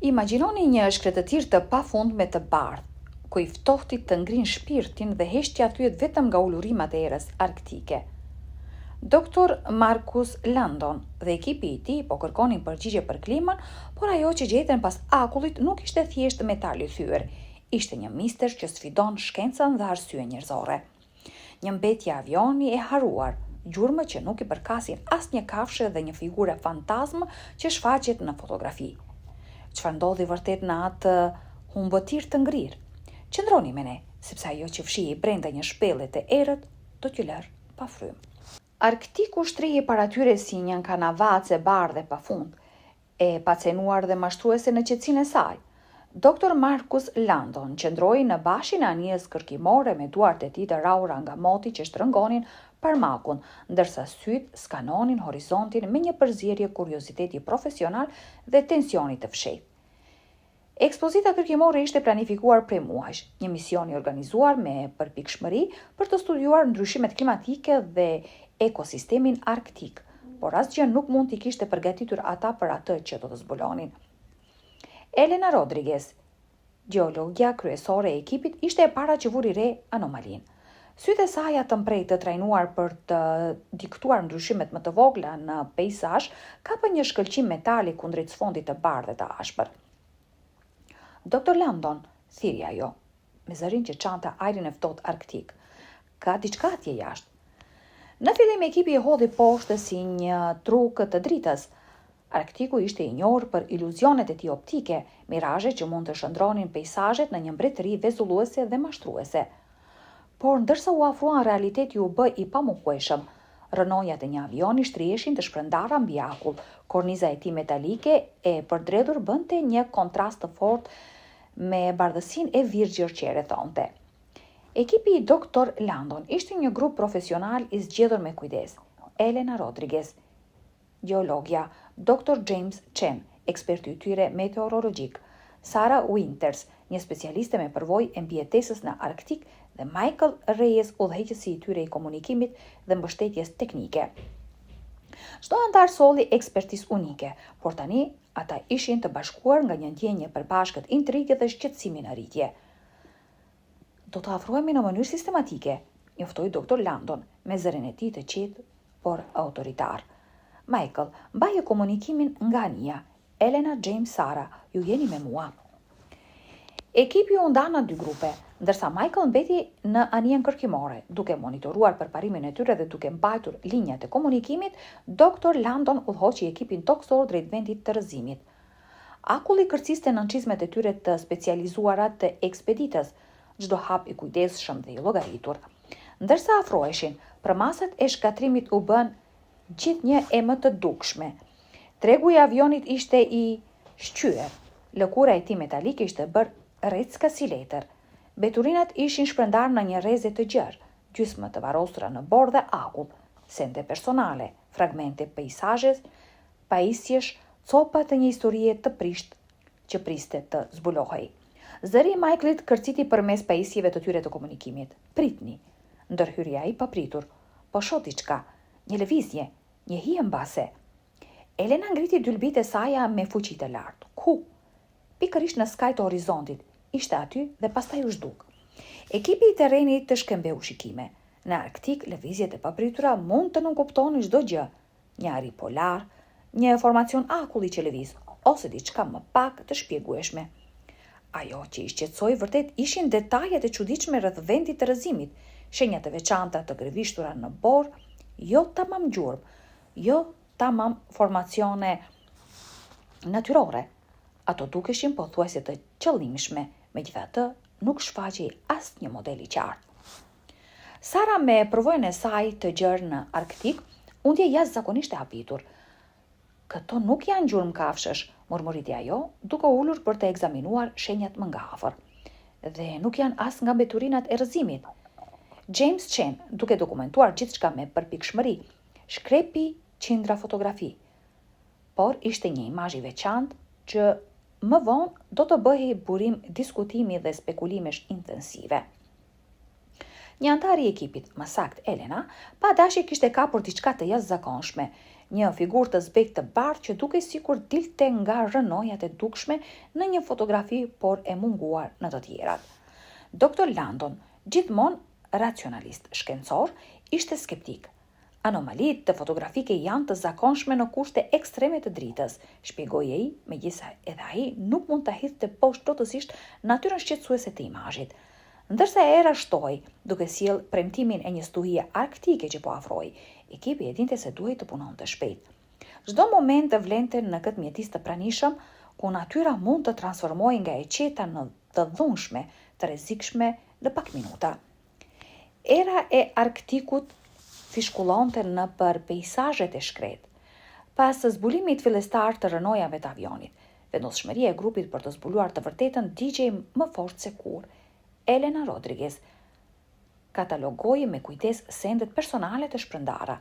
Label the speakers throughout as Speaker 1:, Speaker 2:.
Speaker 1: Imagjinoni një shkretëtir të pafundme të bardhë, ku i ftohtit të ngrin shpirtin dhe heshtja thyet vetëm nga ulurimat e erës arktike. Dr. Marcus Landon dhe ekipi i tij po kërkonin përgjigje për klimën, por ajo që gjetën pas akullit nuk ishte thjesht metal i thyer, ishte një mister që sfidon shkencën dhe arsyen njerëzore. Një mbetje avioni e haruar, gjurmë që nuk i përkasin asnjë kafshë dhe një figure fantazmë që shfaqet në fotografi. Çfarë ndodhi vërtet në atë humbëtir të ngrirë? Qëndroni me ne, sepse ajo që fshihej brenda një shpellje të errët do t'ju lër pa frymë. Arktiku shtrihej para tyre si një kanavace bardhe pafund, e pacenuar dhe mashtruese në qetësinë e saj. Dr. Marcus Landon qëndroi në bashin e anijes kërkimore me duart e tij të rrahura nga moti që shtrëngonin parmakun, ndërsa syt skanonin horizontin me një përzierje kurioziteti profesional dhe tensioni të fshehtë. Ekspozita kërkimore ishte planifikuar prej muajsh, një mision i organizuar me përpikshmëri për të studiuar ndryshimet klimatike dhe ekosistemin arktik, por asgjë nuk mund t'i kishte përgatitur ata për atë që do të zbulonin. Elena Rodriguez, geologja kryesore e ekipit, ishte e para që vuri re anomalin. Sytë e saj të mprejtë të trajnuar për të diktuar ndryshimet më të vogla në peizazh kapën një shkëlqim metali kundrejt sfondit të bardhë dhe të ashpër. Dr. Landon, thiri ajo, me zërin që çante ajrin e ftohtë arktik. Ka diçka atje jashtë. Në fillim ekipi e hodhi poshtë si një truk të dritës. Arktiku ishte i njohur për iluzionet e tij optike, mirazhe që mund të shndronin peizazhet në një mbretëri vezulluese dhe mashtruese. Por ndërsa u afruan realiteti u bë i pamohueshëm. Rënojat e një avioni shtriheshin të shpërndara mbi akull. Korniza e tij metalike e përdredhur bënte një kontrast të fortë me bardhësinë e virgjër që e rrethonte. Ekipi i Dr. Landon ishte një grup profesional i zgjedhur me kujdes. Elena Rodriguez, geologja, Dr. James Chen, eksperti i tyre meteorologjik, Sarah Winters, një specialiste me përvojë e mbijetesës në Arktik, dhe Michael Reyes, udhëheqësi i tyre i komunikimit dhe mbështetjes teknike. Çdo antar solli ekspertizë unike, por tani ata ishin të bashkuar nga një ndjenjë përbashkët intrige dhe shqetësimi në rritje. Do të afrohemi në mënyrë sistematike, njoftoi Dr. Landon me zërin e tij të qetë, por autoritar. Michael, mbaje komunikimin nga anija. Elena, James, Sara, ju jeni me mua. Ekipi u nda në dy grupe, ndërsa Michael mbeti në anijen kërkimore, duke monitoruar përparimin e tyre dhe duke mbajtur linjat e komunikimit. Dr. Landon udhëhoqi ekipin toksor drejt vendit të rrëzimit. Akulli kërciste nënçizmet e tyre të specializuara të ekspeditës, çdo hap i kujdesshëm dhe i llogaritur. Ndërsa afroheshin, prëmasat e shkatrimit u bën gjithnjë e më të dukshme. Tregu i avionit ishte i shqyer, lëkura e tij metalike ishte bërë recka si letër. Beturinat ishin shpërndarë në një rrezë të gjerë, gjysmë të varrosura në bordë dhe akull, sende personale, fragmente peizazhesh, pajisjesh, copa të një historie të prishtë që priste të zbulohej. Zëri i Michaelit kërciti përmes pajisjeve të tyre të komunikimit. Pritni, ndërhyrja i papritur. Po shoh diçka, një lëvizje, një hije mbase. Elena ngriti dylbit e saja me fuqi të lartë. Ku? Pikërisht në skaj të horizontit. Ishte aty dhe pastaj u zhduk. Ekipi i terrenit të shkëmbeu shikime. Në Arktik, lëvizjet e papritura mund të nuk kuptonin çdo gjë. Një ari polar, një formacion akulli që lëviz, ose diçka më pak të shpjegueshme. Ajo që i shqetësoi vërtet ishin detajet e çuditshme rreth vendit të rrëzimit, shenjat e veçanta të gërvishtura në borë, jo tamam gjurmë, jo tamam formacione natyrore. Ato dukeshin pothuajse të qëllimshme, megjithatë nuk shfaqej asnjë model i qartë. Sara, me përvojën e saj të gjerë në Arktik, u ndjej jashtëzakonisht e habitur. Këto nuk janë gjurmë kafshësh, murmuriti ajo, duke ulur për të ekzaminuar shenjat më nga afër. Dhe nuk janë as nga mbeturinat e rrëzimit. James Chen, duke dokumentuar gjithçka me përpikshmëri, shkrepi qindra fotografi. Por ishte një imazh i veçantë që më vonë do të bëhej burim diskutimi dhe spekulimesh intensive. Një antar i ekipit, më saktë Elena, pa dashje kishte kapur diçka të jashtëzakonshme, një figurë të zbek të bardhë që duke sikur dilte nga rënojat e dukshme në një fotografi, por e munguar në të tjerat. Dr. Landon, gjithmonë racionalist shkencor, ishte skeptik. Anomalit të fotografike janë të zakonshme në kushte ekstreme të dritës, shpjegoi ai, megjithëse edhe ai nuk mund ta hidhte poshtë plotësisht natyrën shqetësuese të imazhit. Ndërsa era shtoi, duke sjell premtimin e një stuhie arktike që po afroi, ekipi e dinte se duhej të punonte shpejt. Çdo moment të vlente në këtë mjedis të pranishëm, ku natyra mund të transformohej nga e qeta në të dhunshme, të rrezikshme në pak minuta. Era e Arktikut fishkullonte në për peizazhet e shkret. Pas zbulimit fillestar të rënojave të avionit, vendosshmëria e grupit për të zbuluar të vërtetën digjej më fort se kur. Elena Rodriguez katalogoi me kujdes sendet personale të shpërndara.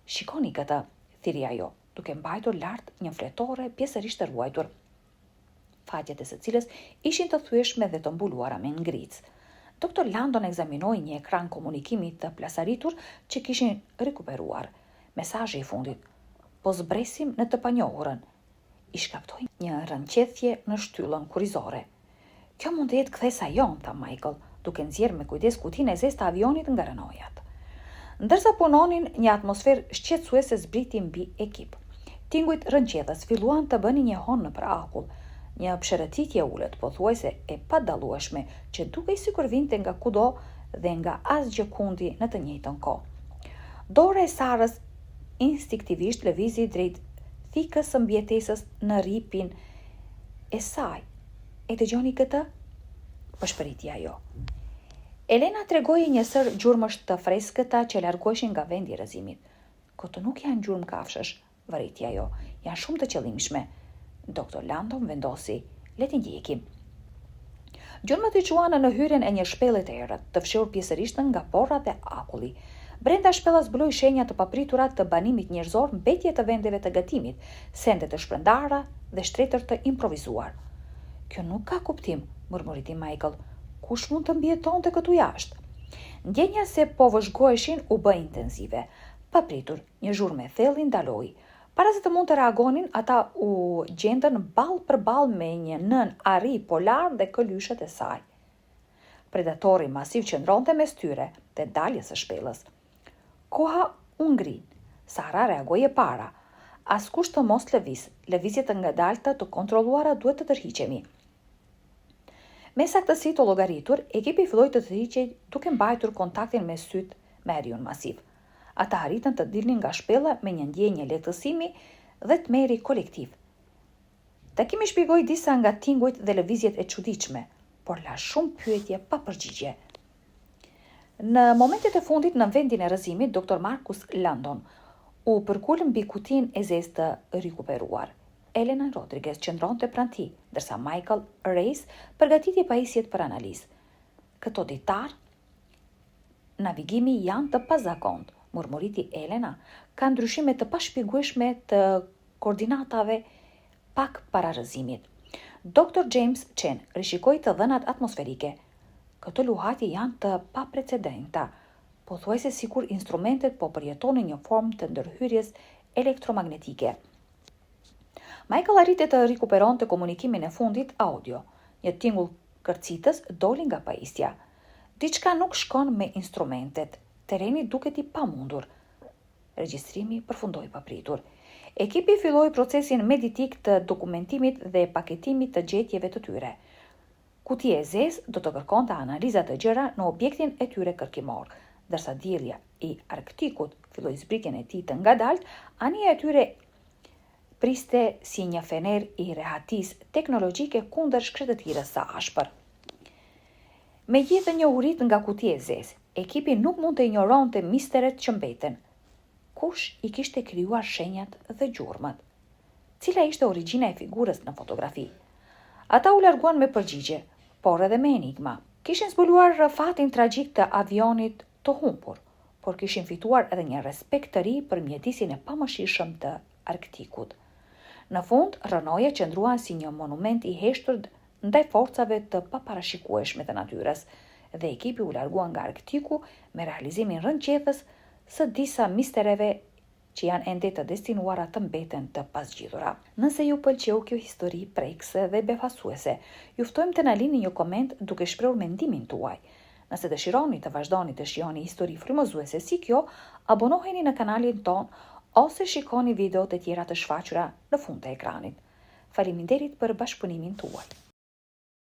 Speaker 1: Shikoni këtë, thiri ajo, duke mbajtur lart një fletore pjesërisht të ruajtur, faqet e së cilës ishin të thyeshme dhe të mbuluara me ngric. Dr. Landon ekzaminoi një ekran komunikimi të plasaritur që kishin rikuperuar. Mesazhi i fundit: "Po zbresim në të panjohurën." I shkaptoi një rënqethje në shtyllën kurrizore. "Kjo mund të jetë kthesa jon," tha Michael, duke nxjerrë me kujdes kutinë e zezë të avionit nga rënojat. Ndërsa punonin, një atmosferë shqetësuese zbriti mbi ekip. Tingujt rënqethës filluan të bënin një hon nëpër akull, një pshërëtitje ulët, pothuajse e padallueshme, që dukej sikur vinte nga kudo dhe nga asgjë kundi në të njëjtën kohë. Dora e Sarës instinktivisht lëvizi drejt thikës së mbijetesës në ripin e saj. "E dëgjoni këtë?" Përshpëriti ajo. Elena tregoi një sër gjurmësh të freskëta që largoheshin nga vendi i rrëzimit. "Këto nuk janë gjurmë kafshësh," vëriti ajo. "Janë shumë të qëllimshme." Dr. Landon vendosi: "Le t'i ndjekim." Gjurmët i çuan në hyrjen e një shpellë të errët, të fshehur pjesërisht nga porrat dhe akulli. Brenda shpellës zbuloi shenja të papritura të banimit njerëzor, mbetje të vendeve të gatimit, sende të shpërndara dhe shtretër të improvizuar. "Kjo nuk ka kuptim," murmuriti Michael. "Kush mund të mbijetonte këtu jashtë?" Ndjenja se po vëzhgoheshin u bë intensive. Papritur, një zhurmë e thellë ndaloi. Para se të mund të reagonin, ata u gjendën ballë për ballë me një nën ari polar dhe këlyshët e saj. Predatori masiv qëndronte mes tyre dhe daljes së shpellës. Koha u ngrin. Sara reagoi e para. Askush të mos lëviz. Lëvizjet të ngadalta të kontrolluara duhet të tërhiqemi. Me saktësi të llogaritur, ekipi filloi të tërhiqej duke mbajtur kontaktin me syt me ariun masiv. Ata arritën të dilnin nga shpella me një ndjenjë lehtësimi dhe tmerri kolektiv. Takimi shpjegoi disa nga tingujt dhe lëvizjet e çuditshme, por la shumë pyetje pa përgjigje. Në momentet e fundit në vendin e rrëzimit, Dr. Marcus Landon u përkul mbi kutinë e zezë të rikuperuar. Elena Rodriguez qëndronte pranë tij, ndërsa Michael Reis përgatiti pajisjet për analizë. "Këto ditar navigimi janë të pazakontë," murmuriti Elena, "ka ndryshime të pashpjegueshme të koordinatave pak para rrëzimit." Dr. James Chen rishikoi të dhënat atmosferike. "Këto luhatje janë të paprecedenta, pothuajse sikur instrumentet po përjetonin një formë të ndërhyrjes elektromagnetike." Michael arriti të rikuperonte komunikimin e fundit audio. Një tingull kërcitës doli nga pajisja. "Diçka nuk shkon me instrumentet. Tereni duket i pamundur." Regjistrimi përfundoi papritur. Ekipi filloi procesin mediatik të dokumentimit dhe paketimit të gjetjeve të tyre. Kutia e zezë do të kërkonte analiza të gjëra në objektin e tyre kërkimor, ndërsa diellja i Arktikut filloi zbritjen e tij të ngadalt, anija e tyre priste si një fener i rehatisë teknologjike kundër shkretëtirës së ashpër. Me gjithë njohurit nga kutia e zezë, ekipi nuk mund të injoronte misteret që mbeten. Kush i kishte krijuar shenjat dhe gjurmët? Cila ishte origjina e figurës në fotografi? Ata u larguan me përgjigje, por edhe me enigma. Kishin zbuluar fatin tragjik të avionit të humbur, por kishin fituar edhe një respekt të ri për mjedisin e pamëshirshëm të Arktikut. Në fund, rënoja qëndruan si një monument i heshtur ndaj forcave të paparashikueshme të natyrës, dhe ekipi u largua nga Arktiku me realizimin rënqethës së disa mistereve që janë ende të destinuara të mbeten të pasgjidhura. Nëse ju pëlqeu kjo histori prekse dhe befasuese, ju ftojmë të na lini një koment duke shprehur mendimin tuaj. Nëse dëshironi të vazhdoni të shihoni histori frymëzuese si kjo, abonoheni në kanalin ton ose shikoni videot e tjera të shfaqura në fund të ekranit. Faleminderit për bashkëpunimin tuaj.